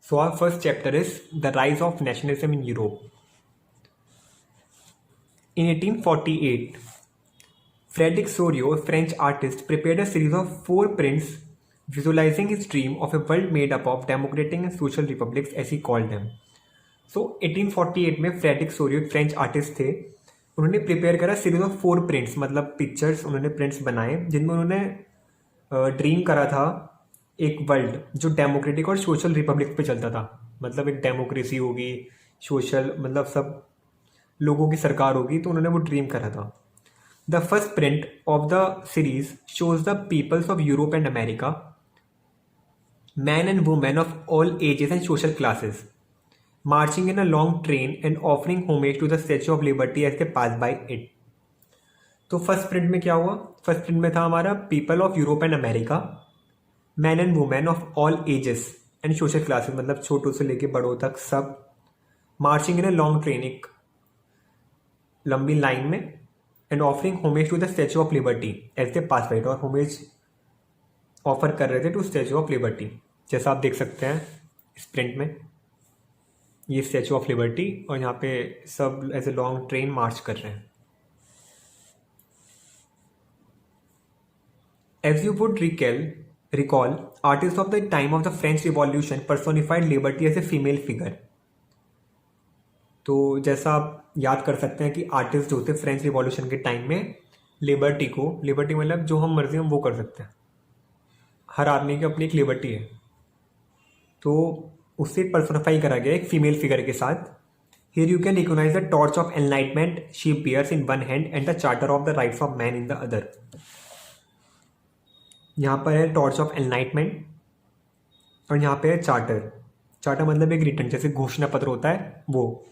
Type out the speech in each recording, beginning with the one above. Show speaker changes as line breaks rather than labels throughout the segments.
So our first chapter is the rise of nationalism in Europe. In 1848, Frédéric Soriot, a French artist, prepared a series of 4 prints visualizing his dream of a world made up of democratic and social republics as he called them. So 1848 में Frederick Sorio एक French artist थे. उन्होंने prepare करा series of 4 prints, मतलब pictures उन्होंने prints बनाए जिनमें उन्होंने ड्रीम करा था एक वर्ल्ड जो डेमोक्रेटिक और सोशल रिपब्लिक पे चलता था. मतलब एक डेमोक्रेसी होगी, सोशल मतलब सब लोगों की सरकार होगी, तो उन्होंने वो ड्रीम करा था. The first print of the series shows the peoples of Europe and America, man and women of all ages and social classes, marching in a long train and offering homage to the Statue of Liberty as they pass by it. तो first print में क्या हुआ? First print में था हमारा people of Europe and America, man and women of all ages and social classes, मतलब छोटों से लेके बड़ों तक सब, marching in a long train, एक लंबी लाइन में, and offering homage to the Statue of Liberty as they pass by, और होमेज ऑफर कर रहे थे टू स्टैचू ऑफ लिबर्टी. जैसा आप देख सकते हैं इस प्रिंट में, ये स्टैचू ऑफ लिबर्टी और यहाँ पे सब ऐसे लॉन्ग ट्रेन मार्च कर रहे हैं. As you would recall artist of the time of the French Revolution personified liberty as a female figure. तो जैसा आप याद कर सकते हैं कि आर्टिस्ट जो थे फ्रेंच रिवॉल्यूशन के टाइम में लिबर्टी मतलब जो हम मर्जी हम वो कर सकते हैं, हर आदमी की अपनी एक लिबर्टी है, तो उससे पर्सोनिफाई करा गया एक फीमेल फिगर के साथ. Here you can recognise the torch of enlightenment she bears in one hand and the charter of the rights of man in the other. यहाँ पर है टॉर्च ऑफ एनलाइटमेंट और यहाँ पे है चार्टर. चार्टर मतलब एक रिटर्न, जैसे घोषणा पत्र होता है वो.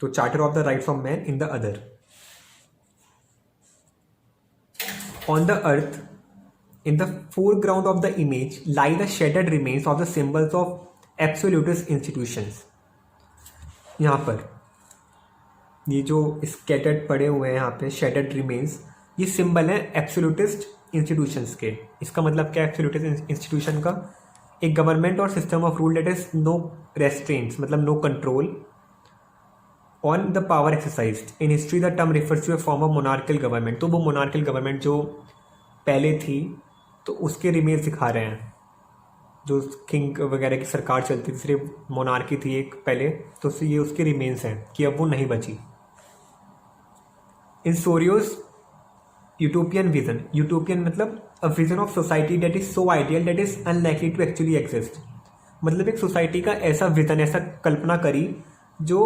तो charter of the rights of man in the other. On the earth, in the foreground of the image lie the shattered remains of the symbols of absolutist institutions. यहाँ पर ये जो स्कैटर्ड पड़े हुए हैं यहाँ पे shattered remains, ये सिंबल है एब्सोल्यूटिस्ट इंस्टीट्यूशंस के. इसका मतलब क्या है एब्सोल्यूटिस्ट इंस्टीट्यूशन का? एक गवर्नमेंट और system of rule that is no restraints, मतलब no control on the power exercised. In history the term refers to a form of monarchical government. तो वो मोनार्कल गवर्नमेंट जो पहले थी तो उसके रिमेन्स दिखा रहे हैं. जो किंग वगैरह की सरकार चलती थी, सिर्फ मोनार्की थी एक पहले, तो ये उसके रिमेन्स हैं कि अब वो नहीं बची. In Sorrieu's utopian vision, utopian मतलब a vision of society that is so ideal that is unlikely to actually exist. मतलब एक सोसाइटी का ऐसा विजन, ऐसा कल्पना करी जो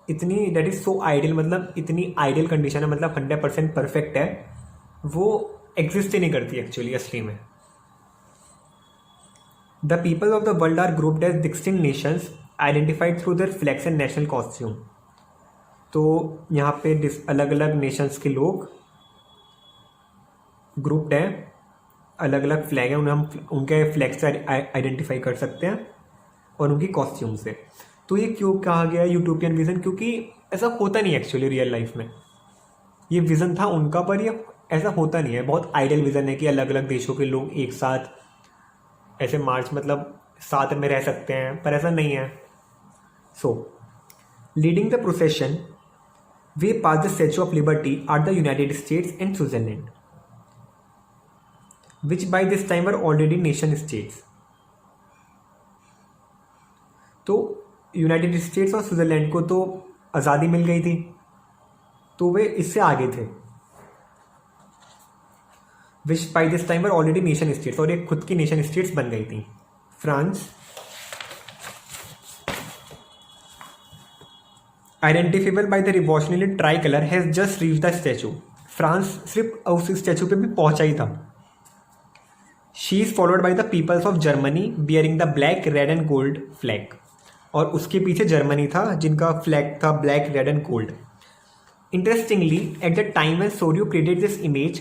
इतनी दैट इज सो आइडियल, मतलब इतनी आइडियल कंडीशन है, मतलब 100% परफेक्ट है, वो एग्जिस्ट ही नहीं करती एक्चुअली असली में. The people of the world are grouped as distinct nations identified through their flags and national costume. तो यहाँ पे अलग अलग नेशंस के लोग ग्रुप्ड हैं, अलग अलग फ्लैग हैं, उन्हें हम उनके फ्लैग से आइडेंटिफाई कर सकते हैं और उनकी कॉस्ट्यूम से. तो ये क्यों कहा गया यूटोपियन विजन? क्योंकि ऐसा होता नहीं एक्चुअली रियल लाइफ में. ये विजन था उनका, पर ये ऐसा होता नहीं है. बहुत आइडियल विजन है कि अलग अलग देशों के लोग एक साथ ऐसे मार्च, मतलब साथ में रह सकते हैं, पर ऐसा नहीं है. So leading the procession way pass the Statue of Liberty are the United States and Switzerland, which by this time are already nation states. तो यूनाइटेड स्टेट्स और स्विट्जरलैंड को तो आज़ादी मिल गई थी, तो वे इससे आगे थे. Which by this time were already nation states, और एक खुद की नेशन स्टेट्स बन गई थी. France identifiable by the revolutionary tricolour has just reach the statue. France सिर्फ उस स्टैचू पे भी पहुंचा ही था. She is followed by the peoples of Germany bearing the black red and gold flag. और उसके पीछे जर्मनी था जिनका फ्लैग था black red and gold. Interestingly, at the time when Sorio created this image,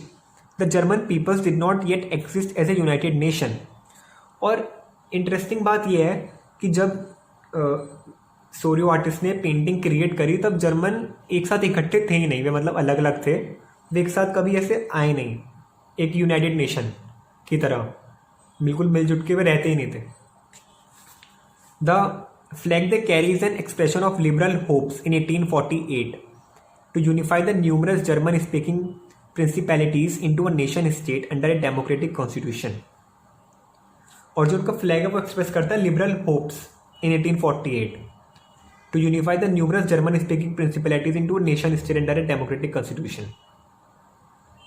the German peoples did not yet exist as a united nation. और interesting बात यह है कि जब सोरियो आर्टिस्ट ने पेंटिंग क्रिएट करी तब जर्मन एक साथ इकट्ठे थे ही नहीं, वे मतलब अलग अलग थे, वे एक साथ कभी ऐसे आए नहीं एक यूनाइटेड नेशन की तरह, बिल्कुल मिलजुल के वे रहते ही नहीं थे. The flag they carry is an expression of liberal hopes in 1848 to unify the numerous German-speaking principalities into a nation-state under a democratic constitution. और जो उनका फ्लैग है वो एक्सप्रेस करता है liberal hopes in 1848 to unify the numerous German speaking principalities into nation state under a democratic constitution.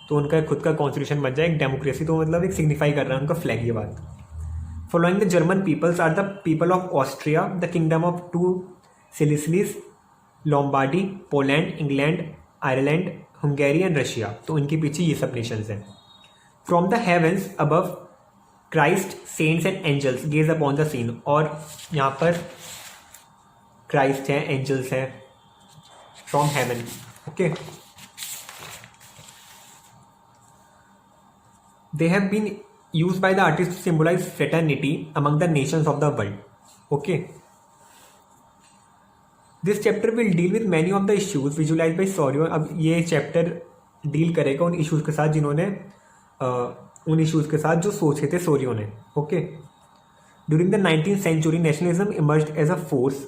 तो उनका खुद का कॉन्स्टिट्यूशन बन जाए एक डेमोक्रेसी, तो मतलब एक सिग्निफाई कर रहा है उनका फ्लैग ये बात. Following the German peoples are the people of Austria, the kingdom of 2 Sicilies, Lombardy, Poland, England, Ireland, Hungary and Russia. तो इनके पीछे ये सब नेशंस हैं. From the heavens above Christ, saints and angels gaze upon the scene. और यहाँ पर Christ हैं, एंजल्स हैं, from heaven. Okay, they have been used by the artists to symbolize fraternity among the nations of the world. Okay, this chapter will deal with many of the issues visualized by Soriot. अब ये chapter deal करेगा उन issues के साथ जिन्होंने उन issues के साथ जो सोचे थे सोरियो ने. Okay, during the 19th century nationalism emerged as a force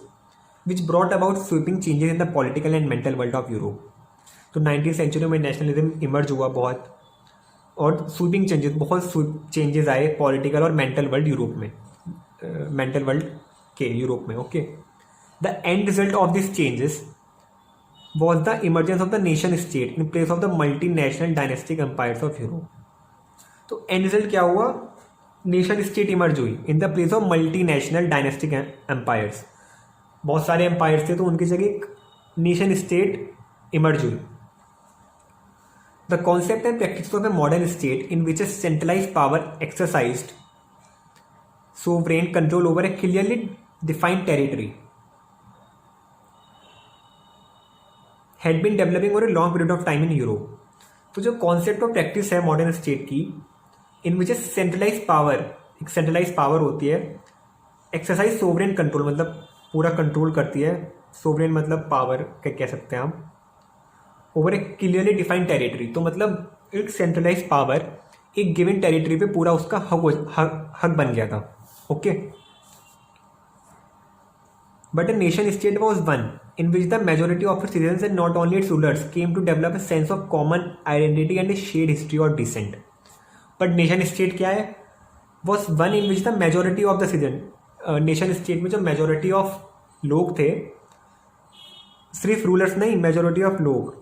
which brought about sweeping changes in the political and mental world of Europe. तो 19th century में नेशनलिज्म इमर्ज हुआ बहुत, और स्वीपिंग चेंजेस, बहुत चेंजेस आए political और mental world Europe में, mental world के यूरोप में. Okay, the end result of this changes was the emergence of the nation state in place of the multi national dynastic empires of Europe. तो end result क्या हुआ? Nation state emerge हुई in the place of multi national dynastic empires. बहुत सारे empires थे तो उनकी जगह एक नेशन स्टेट इमर्ज हुई. The concept and practice of a modern state in which a centralized power exercised sovereign control over a clearly defined territory had been developing over a long period of time in Europe. तो जो concept और practice है modern state की, in which a centralized power, एक centralized power होती है, exercise sovereign control मतलब पूरा control करती है, sovereign मतलब power कह सकते हैं हम, ओवर ए क्लियरली डिफाइंड टेरिटरी. तो मतलब एक सेंट्रलाइज पावर एक गिवन टेरिटरी पे पूरा उसका हक बन गया था. Okay, but a nation state was one in which the majority of its citizens and not only its rulers came to develop a sense of common identity and a shared history or descent. But nation state क्या है? Was one in which the majority of the citizen, nation state में जो majority of लोग थे, सिर्फ rulers नहीं, majority of लोग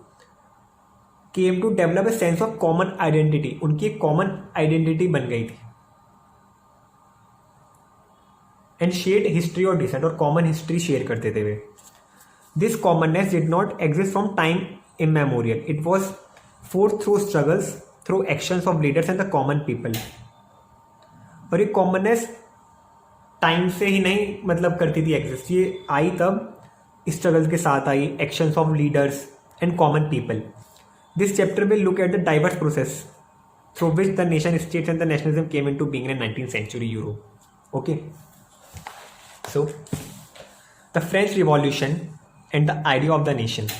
came to develop a sense of common identity. उनकी एक कॉमन आइडेंटिटी बन गई थी. एंड शेयर्ड हिस्ट्री और डिसेंट, और कॉमन हिस्ट्री शेयर करते थे वे. This commonness did not exist from time immemorial. It was forth through struggles, through actions of leaders and the common people. और ये कॉमननेस टाइम से ही नहीं मतलब करती थी एग्जिस्ट, ये आई तब स्ट्रगल्स के साथ आई, actions of leaders and common people. This chapter will look at the diverse process through which the nation states and the nationalism came into being in 19th century Europe. Okay. So, the French Revolution and the idea of the nation.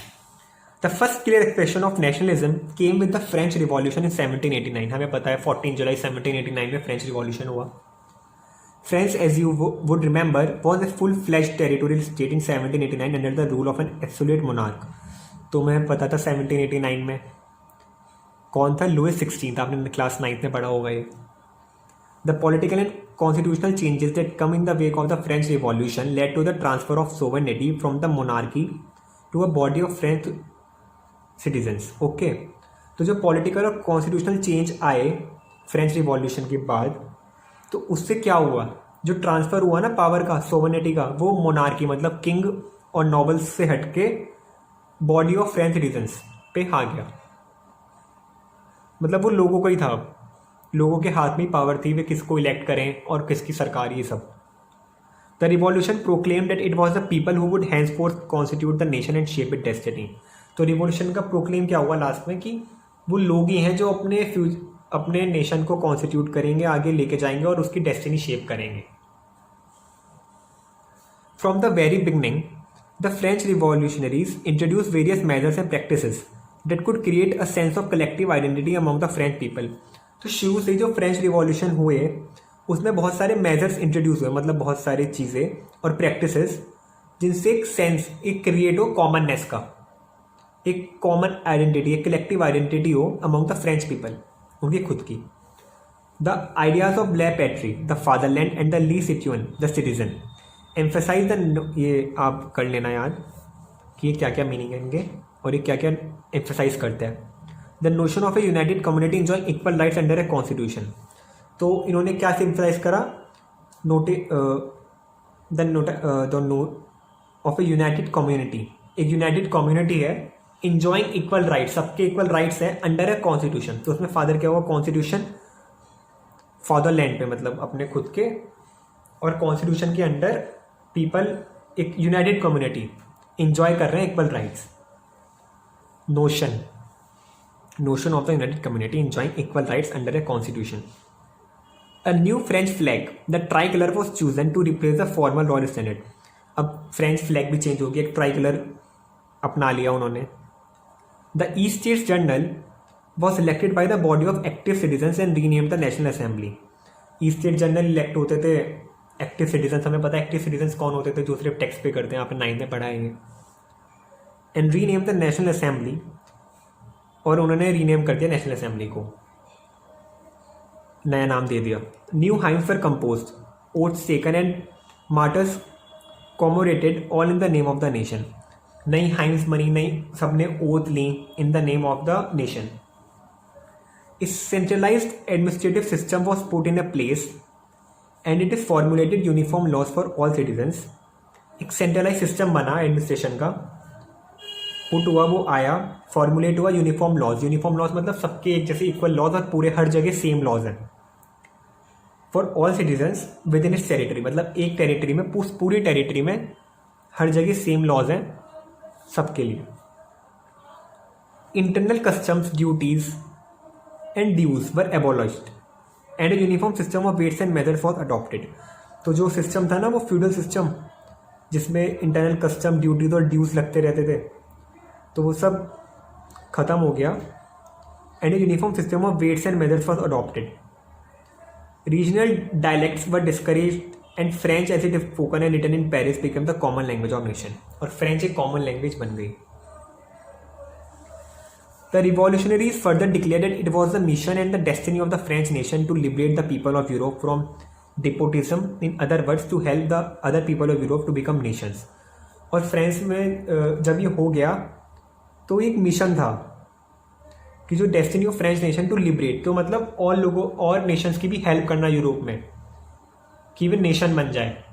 The first clear expression of nationalism came with the French Revolution in 1789. हमें पता है 14 जुलाई 1789 में French Revolution हुआ. France, as you would remember, was a full-fledged territorial state in 1789 under the rule of an absolute monarch. तो मैं पता था 1789 में कौन था? लुइस 16. आपने क्लास 9th में पढ़ा होगा ये. The political and constitutional changes that came in the wake of the French Revolution led to the transfer of sovereignty from the monarchy to a body of French citizens. Okay, तो जो political और constitutional change आए French Revolution के बाद, तो उससे क्या हुआ? जो ट्रांसफ़र हुआ ना पावर का, सोवरेनिटी का, वो मोनार्की मतलब किंग और नॉबल्स से हटके बॉडी ऑफ फ्रेंच सिटीजन्स पे आ गया. मतलब वो लोगों का ही था, लोगों के हाथ में ही पावर थी, वे किसको इलेक्ट करें और किसकी सरकार, ये सब. The revolution proclaim that it was the people who would henceforth constitute the nation and shape it destiny. तो रिवॉल्यूशन का प्रोक्लेम क्या हुआ लास्ट में कि वो लोग ही हैं जो अपने नेशन को कॉन्स्टिट्यूट करेंगे, आगे लेके जाएंगे और उसकी डेस्टिनी शेप करेंगे. From the very beginning the French revolutionaries introduced various measures and practices that could create a sense of collective identity among the French people. तो शुरू से जो फ्रेंच रिवॉल्यूशन हुए उसमें बहुत सारे मेजर्स इंट्रोड्यूस हुए, मतलब बहुत सारी चीज़ें और प्रैक्टिसेस जिनसे एक सेंस, एक क्रिएट हो कॉमननेस का, एक कॉमन आइडेंटिटी, एक कलेक्टिव आइडेंटिटी हो अमंग द फ्रेंच पीपल, उनकी खुद की। द आइडियाज ऑफ ब्लै पैट्री, द फादरलैंड एंड द ली सिचुअन, द सिटीजन, एम्फेसाइज द, ये आप कर लेना याद कि ये क्या क्या मीनिंग है इनके और ये क्या क्या एम्फेसाइज करते हैं। The notion of A United community enjoy equal rights under a constitution. तो इन्होंने क्या सिम्पलाइज करा, ऑफ ए यूनाइटेड कम्युनिटी, एक यूनाइटेड कम्युनिटी है, इंजॉइंग इक्वल राइट्स, सबके इक्वल राइट्स हैं अंडर ए कॉन्स्टिट्यूशन। तो उसमें फादर क्या हुआ, कॉन्स्टिट्यूशन, फादरलैंड पे मतलब अपने खुद के, और कॉन्स्टिट्यूशन के अंडर पीपल, एक यूनाइटेड कम्युनिटी इंजॉय कर रहे हैं equal rights. Notion of the United community enjoying equal rights under a constitution. A new French flag, the tricolor was chosen to replace the former Royal Standard. अब French flag भी change हो गया, एक tricolour अपना लिया उन्होंने। The east states journal was selected by the body of active citizens and rename the national assembly. East state journal elect होते थे एक्टिव सिटीजन्स, हमें पता है एक्टिव सिटीजन्स कौन होते थे, जो सिर्फ टैक्स पे करते हैं, आपने 9th में पढ़ा है ये। And rename the national assembly, और उन्होंने रीनेम कर दिया नेशनल असेंबली को, नया नाम दे दिया। New hymns were composed, oaths taken and martyrs commemorated, all in the name of the nation. नई हाइम्स बनी, नई सबने ओथ ली in the name of the nation. इस centralised administrative system was put in a place and it is formulated uniform laws for all citizens. एक centralise system बना administration का, put हुआ, वो आया, फॉर्मुलेट हुआ यूनिफॉर्म लॉज। यूनिफॉर्म लॉज मतलब सबके एक जैसे इक्वल लॉज और पूरे हर जगह सेम लॉज हैं for all citizens with in its territory, मतलब एक टेरिटरी में, पूरी टेरिटरी में हर जगह सेम लॉज हैं सबके लिए। Internal customs, duties and dues were abolished and a uniform system of weights and methods was adopted. तो जो सिस्टम था ना वो फ्यूडल सिस्टम, जिसमें इंटरनल कस्टम, ड्यूटीज और ड्यूज लगते रहते थे, तो वो सब खत्म हो गया। And a uniform system of weights and methods was adopted. Regional dialects were discouraged and French as it is spoken and written in Paris become the common language of nation. और फ्रेंच एक common language बन गई। The revolutionaries further declared that it was the mission and the destiny of the French nation to liberate the people of Europe from despotism, in other words to help the other people of Europe to become nations. और France में जब ये हो गया तो एक mission था कि जो destiny of French nation to liberate, तो मतलब और लोगों और नेशंस की भी हेल्प करना यूरोप में, कि वे नेशन बन जाए,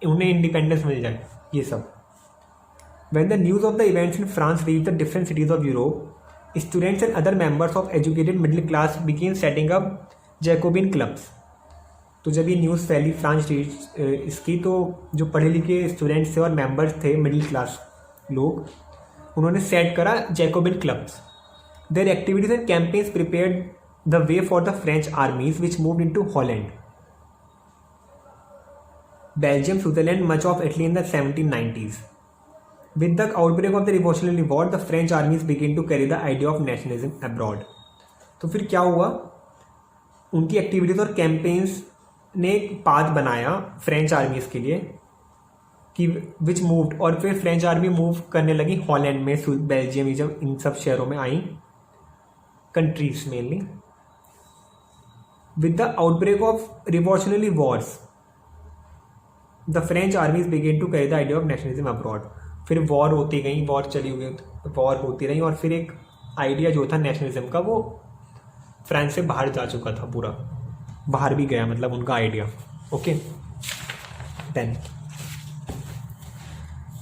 उन्हें इंडिपेंडेंस मिल जाए, ये सब। When the news of the events in France reach the different cities of Europe, students and other members of educated middle class began setting up Jacobin clubs. तो जब ये न्यूज़ फैली फ्रांस इसकी, तो जो पढ़े लिखे स्टूडेंट्स थे और मेंबर्स थे मिडिल क्लास लोग, उन्होंने सेट करा Jacobin clubs. Their activities and campaigns prepared the way for the French armies which moved into Holland, Belgium, Switzerland, much of Italy in the 1790s. With the outbreak of the Revolutionary War, the French armies began to carry the idea of nationalism abroad. तो फिर क्या हुआ, उनकी activities और campaigns ने एक path बनाया French आर्मीज के लिए कि विच मूव्ड, और फिर फ्रेंच आर्मी मूव करने लगी हॉलैंड में, बेल्जियम, जब इन सब शहरों में आई, countries mainly. With the outbreak of revolutionary wars, the French armies began to carry the idea of nationalism abroad. फिर वॉर होती गई, वॉर चली हुई, वॉर होती रही, और फिर एक आइडिया जो था नेशनलिज्म का वो फ्रांस से बाहर जा चुका था, पूरा बाहर भी गया, मतलब उनका idea. Okay, then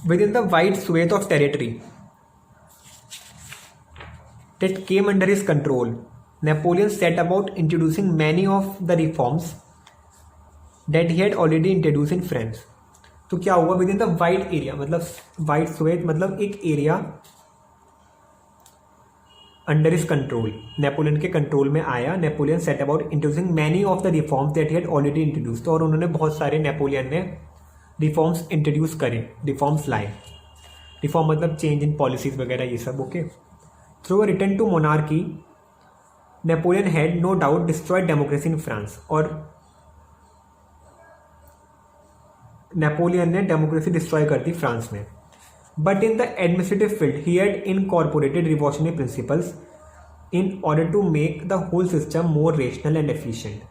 within the wide swathe of territory that came under his control, Napoleon set about introducing many of the reforms that he had already introduced in France. तो क्या हुआ, within the wide area, मतलब wide swathe मतलब एक area under is control, Napoleon के control में आया। Napoleon set about introducing many of the reforms that he had already introduced, और उन्होंने बहुत सारे, नेपोलियन ने रिफॉर्म्स इंट्रोड्यूस करे, रिफॉर्म्स लाए। रिफॉर्म मतलब चेंज इन पॉलिसीज वगैरह, ये सब। Okay, through a return to monarchy, Napoleon had no doubt destroyed democracy in France, और नेपोलियन ने डेमोक्रेसी डिस्ट्रॉय कर दी फ्रांस में. But in the administrative field he had incorporated revolutionary principles in order to make the whole system more rational and efficient.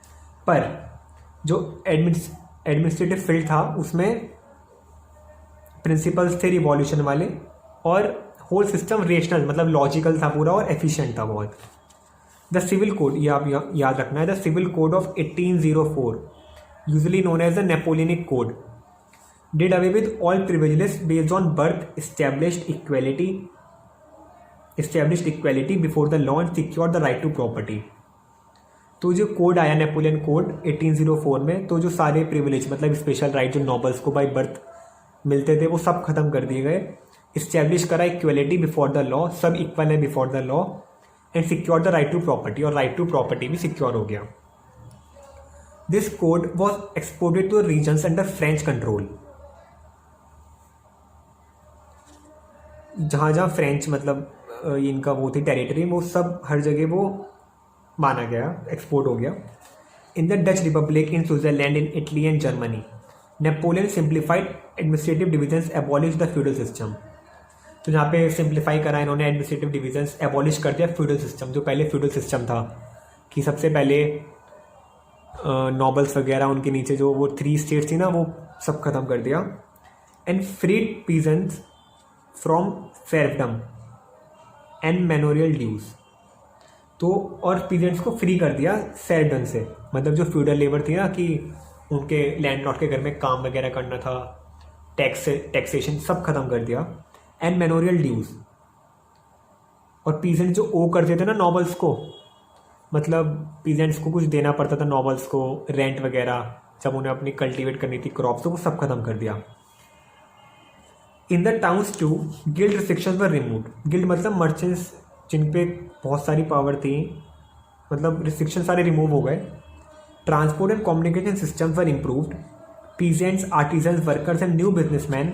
पर जो administrative field था उसमें principles थे रिवॉल्यूशन वाले, और होल सिस्टम रेशनल मतलब लॉजिकल था पूरा और एफिशिएंट था बहुत. द सिविल कोड, ये आप याद रखना है, the civil code of 1804 usually known as the Napoleonic code did away with all privileges based on birth, established equality before the law and secure the right to property. तो जो code आया Napoleon code 1804 में, तो जो सारे privilege मतलब special right जो nobles को बाय बर्थ मिलते थे वो सब खत्म कर दिए गए. इस्टेब्लिश करा इक्वेलिटी बिफोर द लॉ, सब इक्वल है before the law, and secure the right to property, और राइट टू प्रॉपर्टी भी सिक्योर हो गया. This code was exported to regions under French control. जहाँ जहाँ फ्रेंच मतलब इनका वो थी टेरिटरी, वो सब हर जगह वो माना गया, एक्सपोर्ट हो गया. In the Dutch Republic, in Switzerland, in Italy and Germany, Napoleon simplified administrative divisions, abolish the feudal system. तो यहाँ पे सिंप्लीफाई करा इन्होंने एडमिनिस्ट्रेटिव डिविजन्स, एबॉलिश कर दिया फ्यूडल सिस्टम. जो पहले फ्यूडल सिस्टम था कि सबसे पहले नॉबल्स वगैरह उनके नीचे जो वो 3 स्टेट्स थी ना, वो सब खत्म कर दिया. And freed peasants from serfdom and manorial dues. तो और पीजेंट्स को फ्री कर दिया serfdom से, मतलब जो फ्यूडल लेबर थी ना कि उनके लैंडलॉर्ड के घर में काम वगैरह करना था, टैक्सेशन सब खत्म कर दिया. एंड मैनोरियल ड्यूज, और पीजेंट जो ओ करते थे ना नॉबल्स को, मतलब पीजेंट्स को कुछ देना पड़ता था नॉबल्स को, रेंट वगैरह, जब उन्हें अपनी कल्टीवेट करनी थी क्रॉप्स, तो वो सब खत्म कर दिया. In the towns too guild restrictions were removed. Guild मतलब मर्चेंट्स जिन पे बहुत सारी पावर थी, मतलब रिस्ट्रिक्शन सारे रिमूव हो गए. Transport and communication systems were improved. Peasants, artisans, workers and new businessman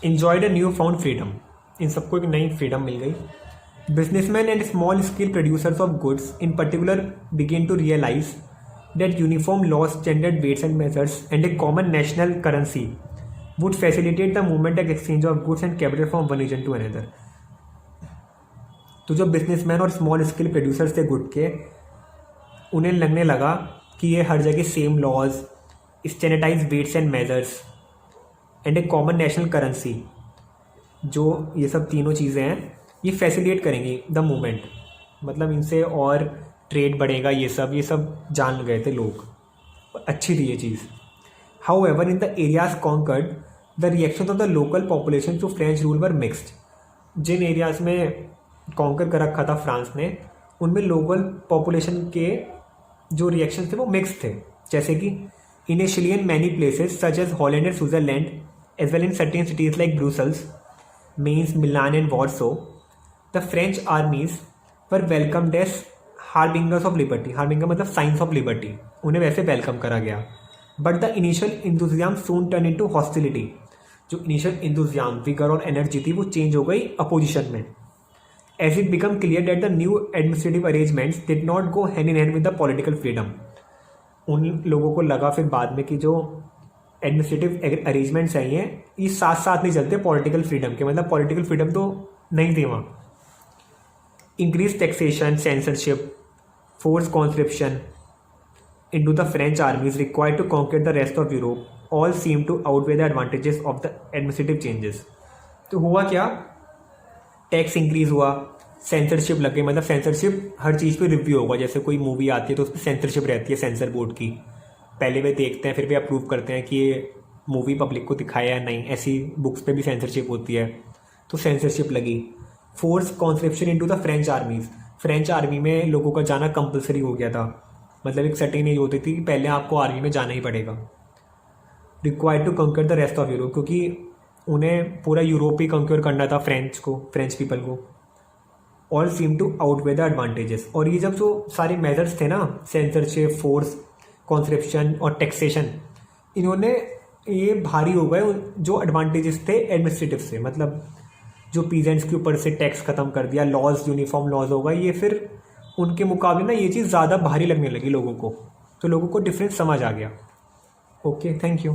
enjoyed a new found freedom. इन सबको एक नई फ्रीडम मिल गई. Businessmen and small scale producers of goods in particular began to realize that uniform laws, standard weights and measures, and a common national currency would facilitate the movement and exchange of goods and capital from one region to another. तो जो businessman और small scale producers थे good के, उन्हें लगने लगा कि ये हर जगह same laws, standardise weights and measures and a common national currency, जो ये सब तीनों चीज़ें हैं, ये फैसिलिटेट करेंगी द मूवमेंट, मतलब इनसे और ट्रेड बढ़ेगा. ये सब जान गए थे लोग, अच्छी थी ये चीज़. However in the areas conquered the reaction of the local population to French rule were mixed. जिन एरियाज में कॉन्कर कर रखा था फ्रांस ने, उनमें लोकल पॉपुलेशन के जो रिएक्शन थे वो मिक्स थे. जैसे कि initially in many places such as Holland and Switzerland, as well in certain cities like Brussels, Mainz, Milan and Warsaw, the French armies were welcomed as harbingers of liberty. Harbinger मतलब signs of liberty. उन्हें वैसे welcome करा गया. But the initial enthusiasm soon turned into hostility. जो initial enthusiasm, vigor और energy थी वो change हो गई opposition में. As it became clear that the new administrative arrangements did not go hand in hand with the political freedom. उन लोगों को लगा फिर बाद में कि जो एडमिनिस्ट्रेटिव अरेंजमेंट्स हैं ये साथ साथ नहीं चलते पॉलिटिकल फ्रीडम के, मतलब पॉलिटिकल फ्रीडम तो नहीं थी वहाँ. Increase taxation, censorship, force conscription into the French armies required to conquer the rest of Europe, all seem to outweigh the advantages of the administrative changes. तो हुआ क्या, टैक्स इंक्रीज हुआ, सेंसरशिप लग गई, मतलब सेंसरशिप हर चीज़ पे रिव्यू होगा. जैसे कोई मूवी आती है तो उस पर सेंसरशिप रहती है सेंसर बोर्ड की, पहले वे देखते हैं फिर वे अप्रूव करते हैं कि ये मूवी पब्लिक को दिखाया है नहीं. ऐसी बुक्स पे भी सेंसरशिप होती है, तो सेंसरशिप लगी. Force conscription into the French आर्मीज. French army में लोगों का जाना कंपलसरी हो गया था, मतलब एक सर्टेन एज होती थी कि पहले आपको आर्मी में जाना ही पड़ेगा. Required to conquer the rest of Europe, क्योंकि उन्हें पूरा यूरोप ही कंक्योर करना था फ्रेंच पीपल को. All seem to outweigh the advantages. और ये जब जो सारे मेजर्स थे ना, सेंसरशिप, फोर्स कॉन्स्क्रिप्शन और टैक्सेशन, इन्होंने ये भारी हो गए जो एडवांटेजेस थे एडमिनिस्ट्रेटिव से, मतलब जो पीजेंट्स के ऊपर से टैक्स खत्म कर दिया, लॉज यूनिफॉर्म लॉज होगा, ये फिर उनके मुकाबले ना ये चीज़ ज़्यादा भारी लगने लगी लोगों को, तो लोगों को डिफरेंस समझ आ गया. Okay, thank you.